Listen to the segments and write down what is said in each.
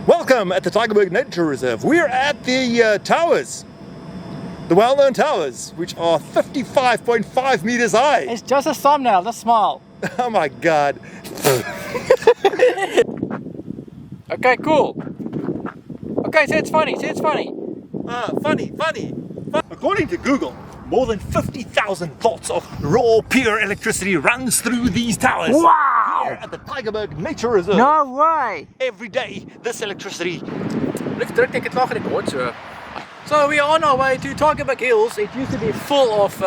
Welcome at the Tygerberg Nature Reserve. We're at the towers, the well-known towers, which are 55.5 meters high. It's just a thumbnail, just smile. Oh my god. Okay, cool. Okay, say it's funny, say it's funny. Funny. According to Google, more than 50,000 volts of raw, pure electricity runs through these towers. Wow! Here at the Tygerberg Nature Reserve. No way! Every day, this electricity. So we are on our way to Tygerberg Hills. It used to be full of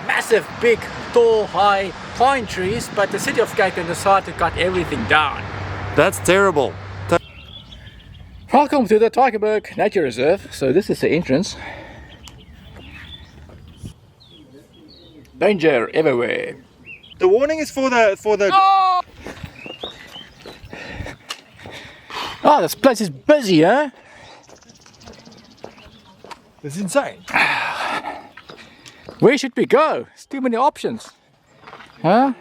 massive, big, tall, high pine trees, but the city of Cape Town decided to cut everything down. That's terrible. Welcome to the Tygerberg Nature Reserve. So this is the entrance. Danger everywhere. The warning is for the. Oh! Oh, this place is busy, huh? It's insane. Where should we go? There's too many options. Huh?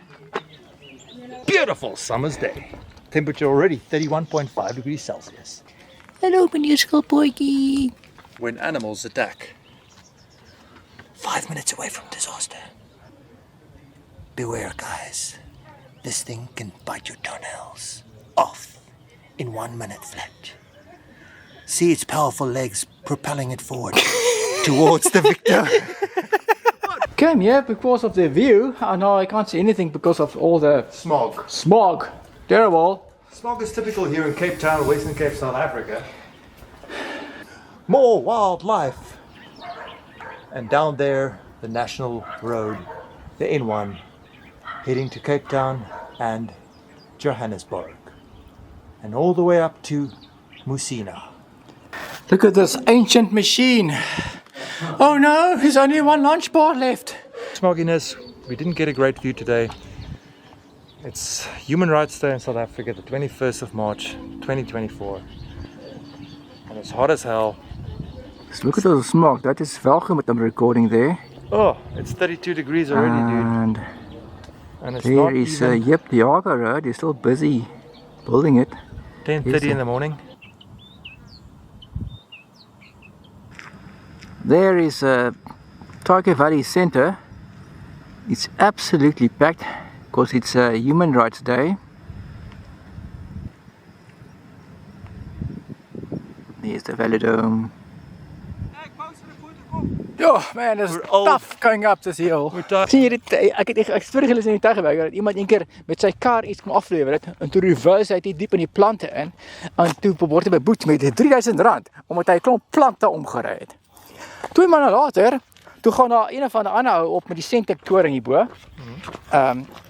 Beautiful summer's day. Temperature already 31.5 degrees Celsius. Hello, meneer Schildboykie. When animals attack. 5 minutes away from disaster. Beware, guys. This thing can bite your toenails off in 1 minute flat. See its powerful legs propelling it forward towards the victor. Came here because of the view. Oh no, I can't see anything because of all the smog. Terrible. Smog is typical here in Cape Town, Western Cape, South Africa. More wildlife. And down there, the national road, the N1, heading to Cape Town and Johannesburg. And all the way up to Musina. Look at this ancient machine. Oh no, there's only one lunch bar left. Smogginess, we didn't get a great view today. It's Human Rights Day in South Africa, the 21st of March, 2024. And it's hot as hell. Just look at all the smog. That is welcome with them recording there. Oh, it's 32 degrees already, dude. And it's there not is even the Yaga Road. They're still busy building it. 10:30 in the morning. There is Tygervalley Center. It's absolutely packed because it's Human Rights Day. There's the Velodrome. Oh man, it's tough going up this hill. Sien jy dit? Ek het storie gelees in die Tygerberg dat iemand eendag met sy kar iets kom aflewer het en toe reverse hy diep in die plante in en toe word hy beboet met R3000 omdat hy 'n klomp plante omgery het. 2 maande later, toe gaan daar een van die ander ou op met die Sentech toring hierbo.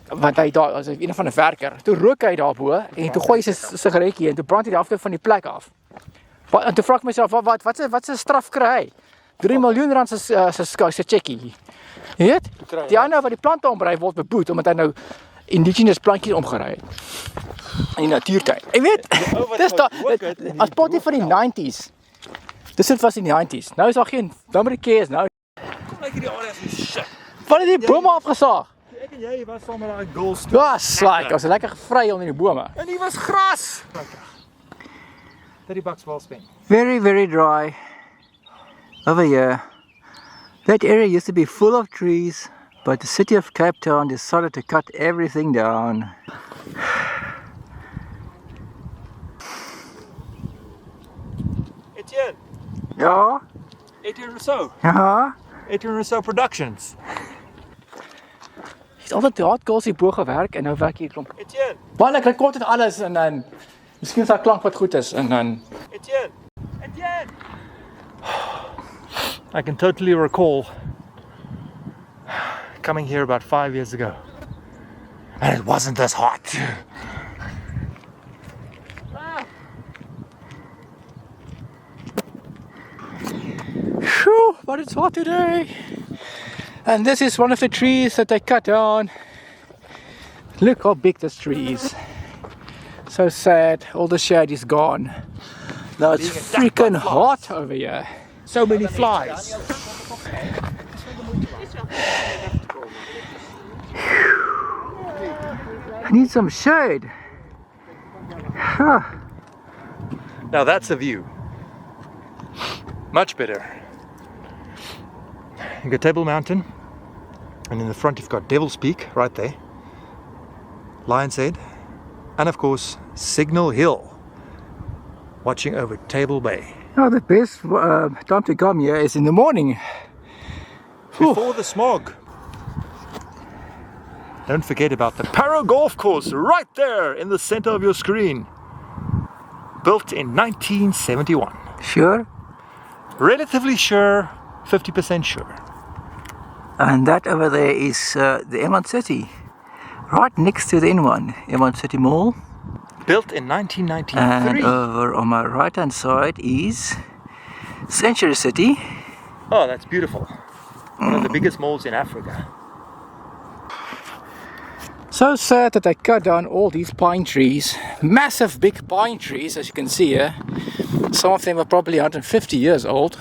Want hy daar as een van 'n werker. Toe rook hy daarbo en toe gooi hy sy sigaretjie en toe brand hy die helfte van die plek af. En toe vra ek myself, wat se straf kry hy? R3 miljoen se checkie. Jy weet? Die ander wat die plante ombry word beboet omdat hy nou indigenous plantjies omgery het. In die natuurtuin. Jy weet? Dis as party van die 90s. Dis was in die 90s. Nou is daar geen Amerikaans nou. Kom ek hierdie area is shit. Wat het die bome afgesaag? Ek en jy was saam met daai girls. Ja, slaak. Was lekker vry onder die bome. En hier was gras. $30 well spent. Very, very dry. Over here. That area used to be full of trees, but the city of Cape Town decided to cut everything down. Etienne. Ja? Etienne Rousseau. Ja? Etienne Rousseau Productions. Hy het altyd te hardkals hierbo gewerk en nou werk hier klomp. Etienne. Maar ek rekord dit alles en dan miskien is daar klank wat goed is en dan Etienne. I can totally recall coming here about 5 years ago. And it wasn't this hot. Phew, but it's hot today. And this is one of the trees that they cut down. Look how big this tree is. So sad, all the shade is gone. Now it's freaking hot over here. So many flies. I need some shade. Huh. Now that's a view. Much better. You've got Table Mountain, and in the front you've got Devil's Peak right there, Lion's Head, and of course Signal Hill, watching over Table Bay. Oh, the best time to come here is in the morning. Before the smog. Don't forget about the Paro Golf Course right there in the center of your screen. Built in 1971. Sure. Relatively sure, 50% sure. And that over there is the M1 City. Right next to the N1, M1 City Mall. Built in 1993. And over on my right hand side is Century City. Oh, that's beautiful. One of the biggest malls in Africa. So sad that they cut down all these pine trees. Massive big pine trees, as you can see here. Some of them are probably 150 years old.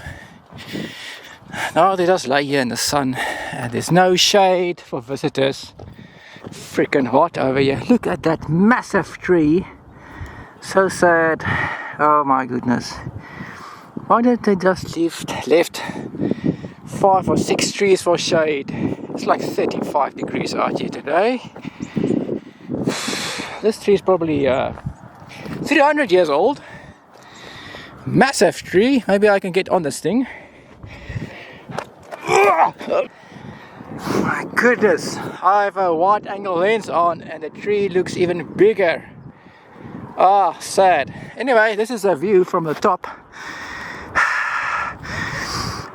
Now they just lay here in the sun. And there's no shade for visitors. Freaking hot over here. Look at that massive tree. So sad. Oh my goodness. Why didn't they just left 5 or 6 trees for shade? It's like 35 degrees out here today. This tree is probably 300 years old. Massive tree. Maybe I can get on this thing. My goodness. I have a wide angle lens on and the tree looks even bigger. Ah, sad. Anyway, this is a view from the top.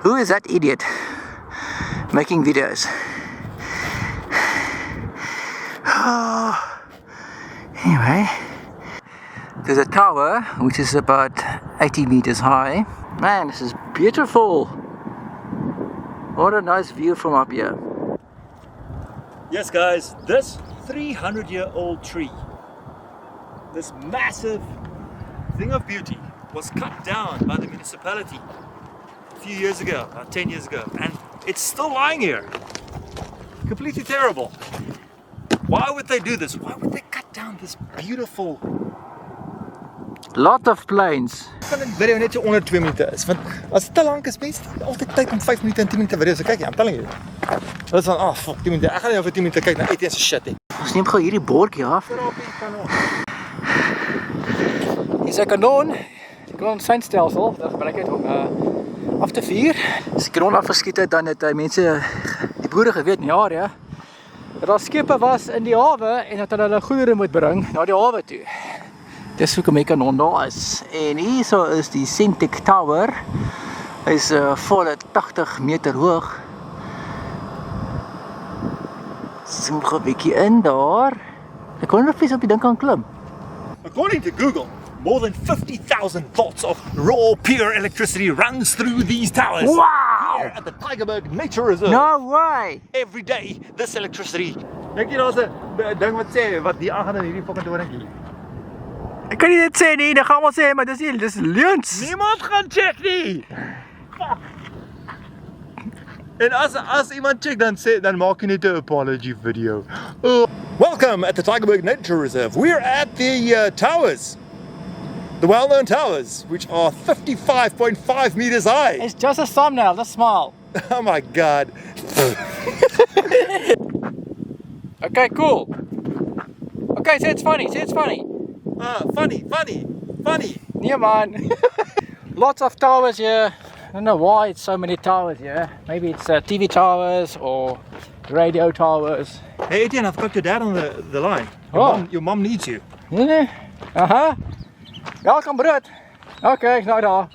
Who is that idiot making videos? Anyway, there's a tower which is about 80 meters high. Man, this is beautiful. What a nice view from up here. Yes guys, this 300-year-old tree, this massive thing of beauty, was cut down by the municipality a few years ago, about 10 years ago, and it's still lying here. Completely terrible. Why would they do this? Why would they cut down this beautiful... Lot of planes. Van die video net so onder 2 minute is, want as dit te lank is, mense het altyd tyd om 5 minute en 10 minute video's te kyk. I'm telling you. Dit is van, oh fuck, 10 minute. Ek gaan nie vir 10 minute kyk na ETS shit nie. Ons neem gou hierdie bordjie af. Hier is 'n kanon. Die kanon seinstelsel, dit gebruik het om af te vuur. As die kanon afgeskiet het, dan het mense, die boere geweet in die area, dat daar skepe was in die hawe en dat hulle goedere moet bring na die hawe toe. Dis hoekom die kanon daar is. En hierso is die Sentech Tower. Hy is volle 80 meter hoog. Zoom gou 'n bietjie in daar. Ek kon nog eens op die ding kan klim. According to Google, more than 50,000 volts of raw, pure electricity runs through these towers. Wow! Here at the Tygerberg Nature Reserve. No way! Every day, this electricity. Dink jy daar's 'n ding wat sê wat die aangaan in hierdie fucking doring? Ek kan nie dit sê nie, dan gaan ons sê, maar dis leuns. Niemand gaan check nie. Fuck. En as iemand check dan maak jy net 'n apology video. Welcome at the Tygerberg Nature Reserve. We're at the towers. The well-known towers, which are 55.5 meters high. It's just a thumbnail, just smile. Oh my god. Okay, cool. Okay, say it's funny, Funny. Yeah, man. Lots of towers here. I don't know why it's so many towers here. Maybe it's TV towers or radio towers. Hey Etienne, I've got your dad on the line. Your mom needs you. Yeah. Uh-huh. Welkom brood. Okay, nou daar.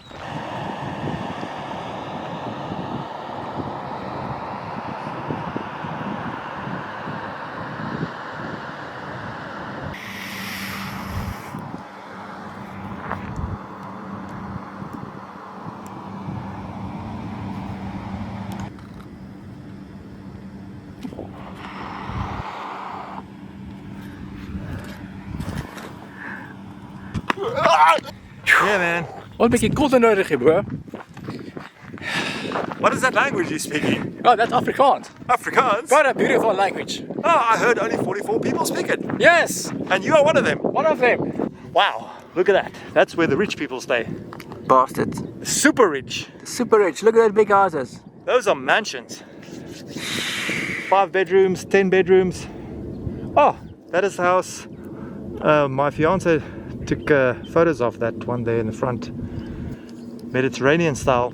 Yeah, man. Wat 'n bietjie koelte nodig hier, bro. What is that language you're speaking? Oh, that's Afrikaans. Afrikaans? What a beautiful language. Oh, I heard only 44 people speak it. Yes, And you are one of them. one of them. Wow. Look at that. That's where the rich people stay. Bastards. Super rich. Super rich. Look at those big houses. Those are mansions. 5 bedrooms, 10 bedrooms. Oh, that is the house my fiance took photos of, that one there in the front. Mediterranean style,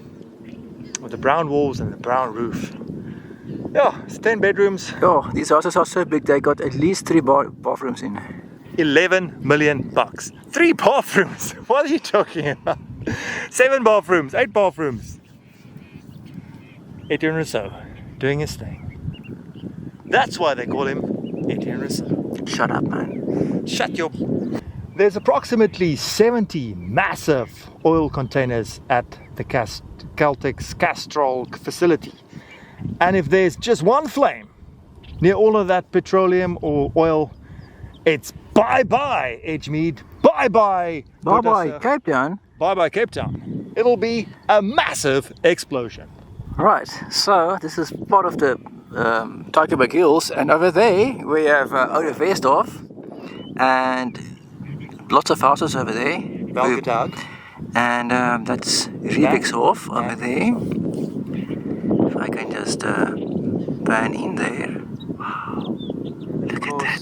with the brown walls and the brown roof. Yeah, it's 10 bedrooms. Oh, these houses are so big, they got at least 3 bathrooms in. 11 million bucks. 3 bathrooms. What are you talking about? 7 bathrooms, 8 bathrooms. Etienne Rousseau doing his thing. That's why they call him Etienne Rousseau. Shut up, man. Shut your... There's approximately 70 massive oil containers at the Caltex Castrol facility. And if there's just one flame near all of that petroleum or oil, it's bye-bye Edgemead, bye-bye Bye-bye Cape Town. bye-bye Cape Town. It'll be a massive explosion. Right, so this is part of the Tygerberg Hills, and over there we have Oude Veesdorf and lots of houses over there. Welgetag. And that's Riebekshof over there. If I can just pan in there.